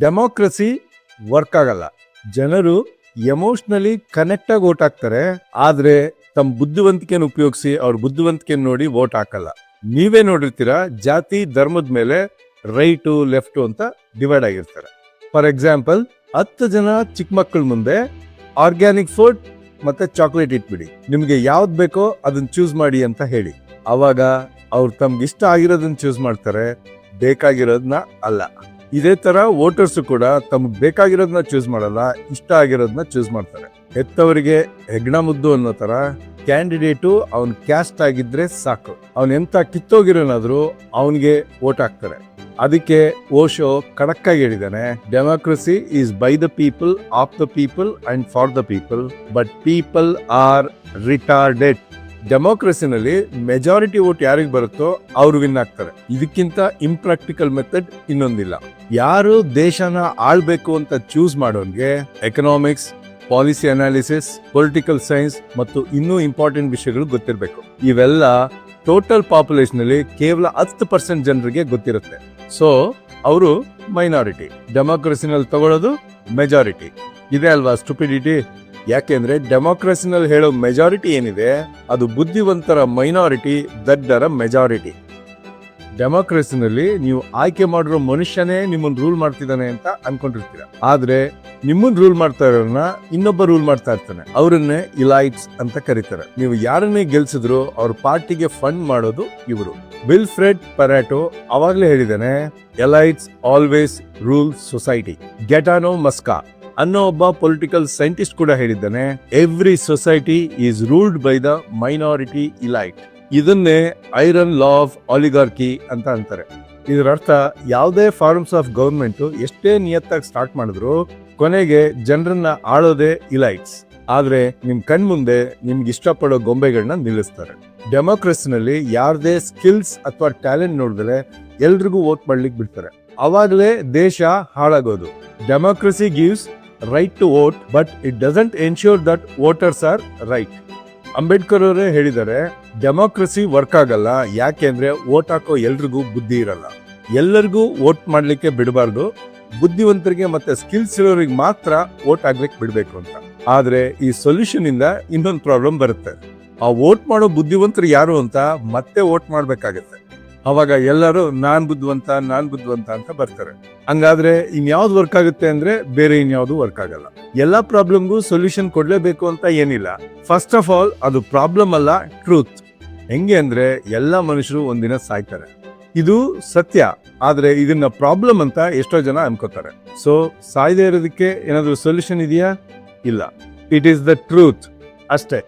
Democracy work ಆಗಲ್ಲ. ಜನರು emotionally connect ಆಗಿ ವೋಟ್ ಹಾಕ್ತಾರೆ, ಆದ್ರೆ ತಮ್ಮ ಬುದ್ಧಿವಂತಿಕೆಯನ್ನು ಉಪಯೋಗಿಸಿ ಅವ್ರ ಬುದ್ಧಿವಂತಿಕೆ ನೋಡಿ ವೋಟ್ ಹಾಕಲ್ಲ. ನೀವೇ ನೋಡಿರ್ತೀರಾ, ಜಾತಿ ಧರ್ಮದ ಮೇಲೆ ರೈಟು ಲೆಫ್ಟು ಅಂತ ಡಿವೈಡ್ ಆಗಿರ್ತಾರೆ. ಫಾರ್ ಎಕ್ಸಾಂಪಲ್, 10 ಜನ ಚಿಕ್ಕ ಮಕ್ಕಳ ಮುಂದೆ ಆರ್ಗ್ಯಾನಿಕ್ ಫುಡ್ ಮತ್ತೆ ಚಾಕ್ಲೇಟ್ ಇಟ್ಬಿಡಿ, ನಿಮ್ಗೆ ಯಾವ್ದು ಬೇಕೋ ಅದನ್ನ ಚೂಸ್ ಮಾಡಿ ಅಂತ ಹೇಳಿ. ಅವಾಗ ಅವ್ರು ತಮ್ಗೆ ಇಷ್ಟ ಆಗಿರೋದನ್ನ ಚೂಸ್ ಮಾಡ್ತಾರೆ, ಬೇಕಾಗಿರೋದನ್ನ ಅಲ್ಲ. ಇದೇ ತರ ವೋಟರ್ಸ್ ಕೂಡ ತಮ್ಗೆ ಬೇಕಾಗಿರೋದನ್ನ ಚೂಸ್ ಮಾಡಲ್ಲ, ಇಷ್ಟ ಆಗಿರೋದನ್ನ ಚೂಸ್ ಮಾಡ್ತಾರೆ. ಹೆತ್ತವರಿಗೆ ಹೆಗ್ಣ ಮುದ್ದು ಅನ್ನೋ ತರ ಕ್ಯಾಂಡಿಡೇಟು ಅವ್ನ್ ಕ್ಯಾಸ್ಟ್ ಆಗಿದ್ರೆ ಸಾಕು, ಅವ್ನ್ ಎಂತ ಕಿತ್ತೋಗಿರೋನಾದ್ರೂ ಅವನಿಗೆ ವೋಟ್ ಹಾಕ್ತಾರೆ. ಅದಕ್ಕೆ ಓಶೋ ಖಡಕ್ ಆಗಿ ಹೇಳಿದಾನೆ, democracy is by the people, of the people and for the people, but people are retarded. ಡೆಮೋಕ್ರಸಿನಲ್ಲಿ ಮೆಜಾರಿಟಿ ವೋಟ್ ಯಾರಿಗೆ ಬರುತ್ತೋ ಅವ್ರು ವಿನ್ ಆಗ್ತಾರೆ. ಇದಕ್ಕಿಂತ ಇಂಪ್ರಾಕ್ಟಿಕಲ್ ಮೆಥಡ್ ಇನ್ನೊಂದಿಲ್ಲ. ಯಾರು ದೇಶನ ಆಳ್ಬೇಕು ಅಂತ ಚೂಸ್ ಮಾಡೋನ್ಗೆ economics, policy analysis, political science ಮತ್ತು ಇನ್ನೂ ಇಂಪಾರ್ಟೆಂಟ್ ವಿಷಯಗಳು ಗೊತ್ತಿರಬೇಕು. ಇವೆಲ್ಲ ಟೋಟಲ್ ಪಾಪ್ಯುಲೇಷನ್ ಅಲ್ಲಿ ಕೇವಲ 10% ಜನರಿಗೆ ಗೊತ್ತಿರುತ್ತೆ. ಸೊ ಅವರು ಮೈನಾರಿಟಿ, ಡೆಮೋಕ್ರಸಿನಲ್ಲಿ ತಗೊಳ್ಳೋದು ಮೆಜಾರಿಟಿ. ಇದೆ ಅಲ್ವಾ ಸ್ಟುಪಿಡಿಟಿ? ಯಾಕೆಂದ್ರೆ ಡೆಮೋಕ್ರಸಿನಲ್ಲಿ ಹೇಳೋ ಮೆಜಾರಿಟಿ ಏನಿದೆ ಅದು ಬುದ್ಧಿವಂತರ ಮೈನಾರಿಟಿ, ದಡ್ಡರ ಮೆಜಾರಿಟಿ. ಡೆಮೋಕ್ರಸಿನಲ್ಲಿ ನೀವು ಆಯ್ಕೆ ಮಾಡಿರೋ ಮನುಷ್ಯನೇ ನಿಮ್ಮನ್ನ ರೂಲ್ ಮಾಡ್ತಿದ್ದಾನೆ ಅಂತ ಅನ್ಕೊಂಡಿರ್ತೀರ, ಆದ್ರೆ ನಿಮ್ಮನ್ನ ರೂಲ್ ಮಾಡ್ತಾ ಇರೋನ್ನ ಇನ್ನೊಬ್ಬ ರೂಲ್ ಮಾಡ್ತಾ ಇರ್ತಾನೆ, ಅವರನ್ನೇ ಇಲೈಟ್ಸ್ ಅಂತ ಕರೀತಾರೆ. ನೀವು ಯಾರನ್ನೇ ಗೆಲ್ಸಿದ್ರು ಅವ್ರ ಪಾರ್ಟಿಗೆ ಫಂಡ್ ಮಾಡೋದು ಇವರು. ವಿಲ್ಫ್ರೆಡ್ ಪೆರೆಟೋ ಅವಾಗ್ಲೇ ಹೇಳಿದಾನೆ, ಎಲೈಟ್ಸ್ ಆಲ್ವೇಸ್ ರೂಲ್ ಸೊಸೈಟಿ. ಗೆಟಾನೋ ಮಸ್ಕಾ ಅನ್ನೋ ಒಬ್ಬ ಪೊಲಿಟಿಕಲ್ ಸೈಂಟಿಸ್ಟ್ ಕೂಡ ಹೇಳಿದ್ದಾನೆ, every society is ruled by the minority elite. ಇದನ್ನೇ ಐರನ್ ಲಾ ಆಫ್ ಆಲಿಗಾರ್ಕಿ ಅಂತ ಅಂತಾರೆ. ಇದರ ಅರ್ಥ, ಯಾವುದೇ ಫಾರ್ಮ್ಸ್ ಆಫ್ ಗವರ್ಮೆಂಟ್ ಎಷ್ಟೇ ನಿಯತ್ತಾಗಿ ಸ್ಟಾರ್ಟ್ ಮಾಡಿದ್ರು ಕೊನೆಗೆ ಜನರನ್ನ ಆಳೋದೇ ಇಲೈಟ್ಸ್. ಆದ್ರೆ ನಿಮ್ ಕಣ್ ಮುಂದೆ ನಿಮ್ಗೆ ಇಷ್ಟಪಡೋ ಗೊಂಬೆಗಳನ್ನ ನಿಲ್ಲಿಸ್ತಾರೆ. ಡೆಮೋಕ್ರಸಿನಲ್ಲಿ ಯಾರದೇ ಸ್ಕಿಲ್ಸ್ ಅಥವಾ ಟ್ಯಾಲೆಂಟ್ ನೋಡಿದ್ರೆ ಎಲ್ರಿಗೂ ವೋಟ್ ಮಾಡ್ಲಿಕ್ಕೆ ಬಿಡ್ತಾರೆ, ಅವಾಗಲೇ ದೇಶ ಹಾಳಾಗೋದು. Democracy gives right to vote, but it doesn't ensure that voters are right. Ambedkar ಅವರೇ ಹೇಳಿದ್ದಾರೆ, ಡೆಮೋಕ್ರಸಿ ವರ್ಕ್ ಆಗಲ್ಲ, ಯಾಕೆಂದ್ರೆ ವೋಟ್ ಹಾಕೋ ಎಲ್ರಿಗೂ ಬುದ್ಧಿ ಇರಲ್ಲ. ಎಲ್ಲರಿಗೂ ವೋಟ್ ಮಾಡ್ಲಿಕ್ಕೆ ಬಿಡಬಾರ್ದು, ಬುದ್ಧಿವಂತರಿಗೆ ಮತ್ತೆ ಸ್ಕಿಲ್ಸ್ ಇರೋರಿಗೆ ಮಾತ್ರ ವೋಟ್ ಆಗ್ಲಿಕ್ಕೆ ಬಿಡ್ಬೇಕು ಅಂತ. ಆದ್ರೆ ಈ ಸೊಲ್ಯೂಷನ್ ಇಂದ ಇನ್ನೊಂದು ಪ್ರಾಬ್ಲಮ್ ಬರುತ್ತೆ. ಆ ವೋಟ್ ಮಾಡೋ ಬುದ್ಧಿವಂತರು ಯಾರು ಅಂತ ಮತ್ತೆ ವೋಟ್ ಮಾಡ್ಬೇಕಾಗತ್ತೆ. ಅವಾಗ ಎಲ್ಲರೂ ನಾನ್ ಬುದ್ಧಿವಂತ ಅಂತ ಬರ್ತಾರೆ. ಹಂಗಾದ್ರೆ ಇನ್ಯಾವ್ದು ವರ್ಕ್ ಆಗುತ್ತೆ ಅಂದ್ರೆ ಬೇರೆ ಇನ್ಯಾವುದು ವರ್ಕ್ ಆಗಲ್ಲ. ಎಲ್ಲಾ ಪ್ರಾಬ್ಲಮ್ಗೂ ಸೊಲ್ಯೂಷನ್ ಕೊಡ್ಲೇಬೇಕು ಅಂತ ಏನಿಲ್ಲ. ಫಸ್ಟ್ ಆಫ್ ಆಲ್ ಅದು ಪ್ರಾಬ್ಲಮ್ ಅಲ್ಲ, ಟ್ರೂತ್. ಹೆಂಗೆ ಅಂದ್ರೆ ಎಲ್ಲಾ ಮನುಷ್ಯರು ಒಂದಿನ ಸಾಯ್ತಾರೆ, ಇದು ಸತ್ಯ. ಆದ್ರೆ ಇದನ್ನ ಪ್ರಾಬ್ಲಮ್ ಅಂತ ಎಷ್ಟೋ ಜನ ಅನ್ಕೋತಾರೆ. ಸೊ ಸಾಯ್ದೇ ಇರೋದಕ್ಕೆ ಏನಾದ್ರು ಸೊಲ್ಯೂಷನ್ ಇದೆಯಾ? ಇಲ್ಲ. ಇಟ್ ಈಸ್ ದ ಟ್ರೂತ್ ಅಷ್ಟೇ.